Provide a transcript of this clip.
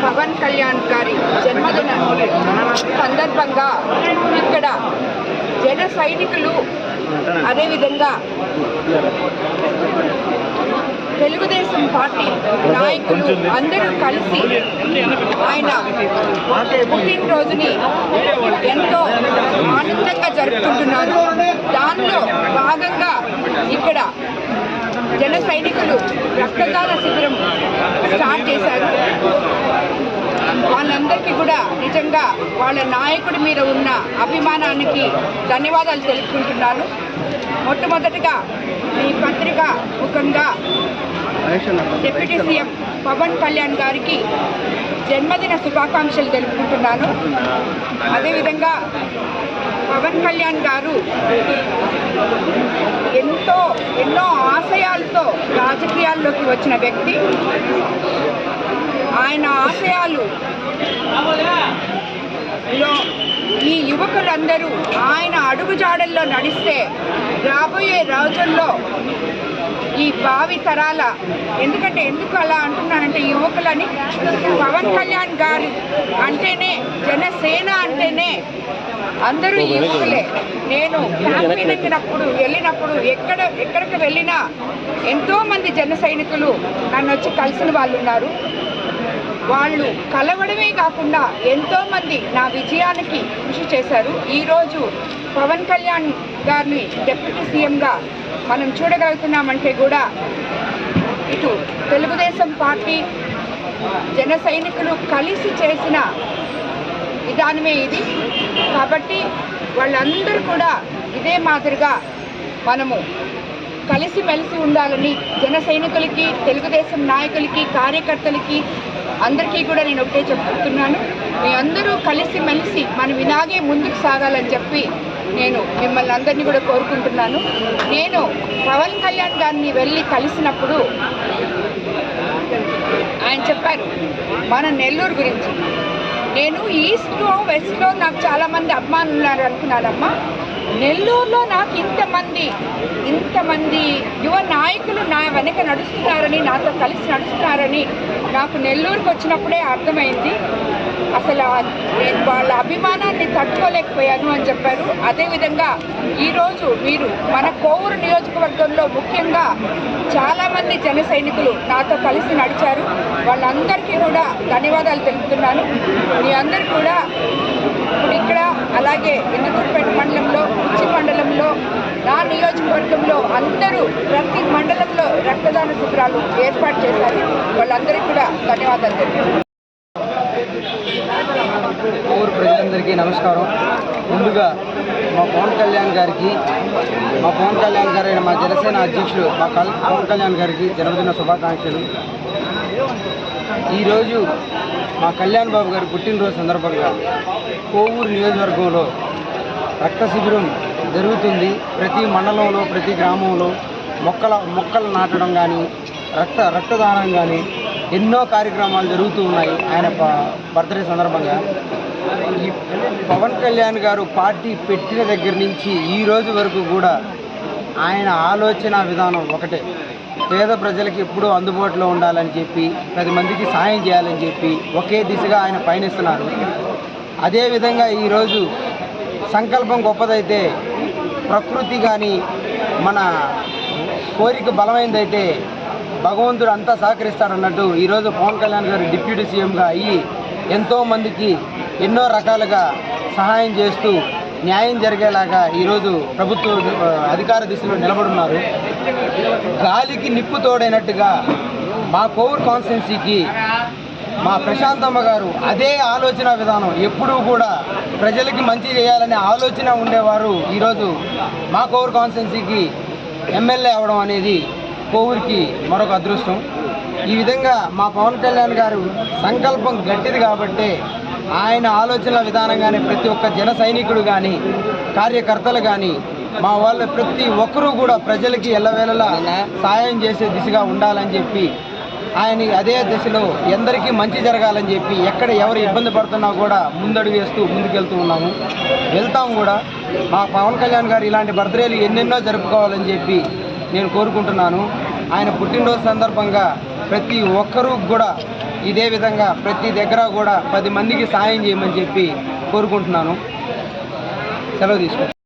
పవన్ కళ్యాణ్ గారి జన్మదిన సందర్భంగా ఇక్కడ జన సైనికులు అదేవిధంగా తెలుగుదేశం పార్టీ నాయకులు అందరూ కలిసి ఆయన పుట్టినరోజుని ఎంతో ఆనందంగా జరుపుకుంటున్నారు. దానిలో భాగంగా ఇక్కడ జన సైనికులు రక్తదాన శిబిరం స్టార్ట్ చేశారు. వాళ్ళందరికీ కూడా నిజంగా వాళ్ళ నాయకుడి మీద ఉన్న అభిమానానికి ధన్యవాదాలు తెలుపుకుంటున్నాను. మొట్టమొదటిగా ఈ పత్రిక ముఖంగా డిప్యూటీ సీఎం పవన్ కళ్యాణ్ గారికి జన్మదిన శుభాకాంక్షలు తెలుపుకుంటున్నాను. అదేవిధంగా పవన్ కళ్యాణ్ గారు ఎన్నో ఆశయాలతో రాజకీయాల్లోకి వచ్చిన వ్యక్తి. ఆయన ఆశయాలు ఈ యువకులందరూ ఆయన అడుగుజాడల్లో నడిస్తే రాబోయే రోజుల్లో ఈ భావి తరాల ఎందుకు అలా అంటున్నానంటే యువకులని పవన్ కళ్యాణ్ గారు అంటేనే జనసేన అంటేనే అందరూ యువకులే. నేను క్యాంపెయినింగ్ వెళ్ళినప్పుడు ఎక్కడికి వెళ్ళినా ఎంతోమంది జన సైనికులు నన్ను వచ్చి కలిసిన వాళ్ళు ఉన్నారు. వాళ్ళు కలవడమే కాకుండా ఎంతోమంది నా విజయానికి కృషి చేశారు. ఈరోజు పవన్ కళ్యాణ్ గారిని డిప్యూటీ సీఎంగా మనం చూడగలుగుతున్నామంటే కూడా ఇటు తెలుగుదేశం పార్టీ జన సైనికులు కలిసి చేసిన విధానమే ఇది. కాబట్టి వాళ్ళందరూ కూడా ఇదే మాదిరిగా మనము కలిసిమెలిసి ఉండాలని జన సైనికులకి, తెలుగుదేశం నాయకులకి, కార్యకర్తలకి అందరికీ కూడా నేను ఒకటే చెప్తున్నాను. మీ అందరూ కలిసిమెలిసి మనం ఇలాగే ముందుకు సాగాలని చెప్పి నేను మిమ్మల్ని అందరినీ కూడా కోరుకుంటున్నాను. నేను పవన్ కళ్యాణ్ గారిని వెళ్ళి కలిసినప్పుడు ఆయన చెప్పారు మన నెల్లూరు గురించి. నేను ఈస్ట్లో వెస్ట్లో నాకు చాలామంది అభిమానులు ఉన్నారు అనుకున్నానమ్మా. నెల్లూరులో నాకు ఇంతమంది యువ నాయకులు నా వెనక నడుస్తున్నారని, నాతో కలిసి నడుస్తున్నారని నాకు నెల్లూరుకు వచ్చినప్పుడే అర్థమైంది. అసలు నేను వాళ్ళ అభిమానాన్ని తట్టుకోలేకపోయాను అని చెప్పారు. అదేవిధంగా ఈరోజు మీరు మన కోవూరు నియోజకవర్గంలో ముఖ్యంగా చాలామంది జన సైనికులు నాతో కలిసి నడిచారు. వాళ్ళందరికీ కూడా ధన్యవాదాలు తెలుపుతున్నాను. మీ అందరూ కూడా ఇప్పుడు ఇక్కడ అలాగే ఇందుకూరుపేట మండలంలో, ఉచ్చి మండలంలో, నా నియోజకవర్గంలో అందరూ ప్రతి మండలంలో రక్తదాన శిబిరాలు ఏర్పాటు చేశారు. వాళ్ళందరికీ కూడా ధన్యవాదాలు తెలుపుతున్నాను. ఊరు ప్రజలందరికీ నమస్కారం. ముందుగా మా పవన్ కళ్యాణ్ గారైన మా జనసేన అధ్యక్షుడు పవన్ కళ్యాణ్ గారికి జన్మదిన శుభాకాంక్షలు. ఈరోజు మా కళ్యాణ్ బాబు గారి పుట్టినరోజు సందర్భంగా కోవూరు నియోజకవర్గంలో రక్త శిబిరం జరుగుతుంది. ప్రతి మండలంలో, ప్రతి గ్రామంలో మొక్కలు నాటడం కానీ, రక్తదానం కానీ ఎన్నో కార్యక్రమాలు జరుగుతూ ఉన్నాయి. ఆయన బర్త్డే సందర్భంగా ఈ పవన్ కళ్యాణ్ గారు పార్టీ పెట్టిన దగ్గర నుంచి ఈ రోజు వరకు కూడా ఆయన ఆలోచన విధానం ఒకటే. పేద ప్రజలకి ఎప్పుడూ అందుబాటులో ఉండాలని చెప్పి, 10 మందికి సాయం చేయాలని చెప్పి ఒకే దిశగా ఆయన పయనిస్తున్నారు. అదేవిధంగా ఈరోజు సంకల్పం గొప్పదైతే, ప్రకృతి కానీ మన కోరిక బలమైనదైతే భగవంతుడు అంతా సహకరిస్తాడన్నట్టు ఈరోజు పవన్ కళ్యాణ్ గారు డిప్యూటీ సీఎంగా అయ్యి ఎంతోమందికి ఎన్నో రకాలుగా సహాయం చేస్తూ న్యాయం జరిగేలాగా ఈరోజు ప్రభుత్వ అధికార దిశలో నిలబడున్నారు. గాలికి నిప్పు తోడైనట్టుగా మా కోవూరు కాన్స్టిట్యున్సీకి మా ప్రశాంతమ్మ గారు అదే ఆలోచన విధానం, ఎప్పుడూ కూడా ప్రజలకి మంచి చేయాలనే ఆలోచన ఉండేవారు. ఈరోజు మా కోవూరు కాన్స్టిట్యున్సీకి ఎమ్మెల్యే అవ్వడం అనేది కోవూరికి మరొక అదృష్టం. ఈ విధంగా మా పవన్ కళ్యాణ్ గారు సంకల్పం గట్టిది కాబట్టి ఆయన ఆలోచనల విధానంగానే ప్రతి ఒక్క జన సైనికుడు కానీ, కార్యకర్తలు కానీ, మా వాళ్ళు ప్రతి ఒక్కరూ కూడా ప్రజలకి ఎల్లవేళలా సాయం చేసే దిశగా ఉండాలని చెప్పి ఆయన అదే దిశలో ఎందరికీ మంచి జరగాలని చెప్పి ఎక్కడ ఎవరు ఇబ్బంది పడుతున్నా కూడా ముందడుగు వేస్తూ ముందుకెళ్తూ ఉన్నాము, వెళ్తాం కూడా. మా పవన్ కళ్యాణ్ గారు ఇలాంటి బర్త్డేలు ఎన్నెన్నో జరుపుకోవాలని చెప్పి నేను కోరుకుంటున్నాను. ఆయన పుట్టినరోజు సందర్భంగా ప్రతి ఒక్కరూ కూడా ఇదే విధంగా ప్రతి దగ్గర కూడా 10 మందికి సాయం చేయమని చెప్పి కోరుకుంటున్నాను. సెలవు తీసుకుంటాను.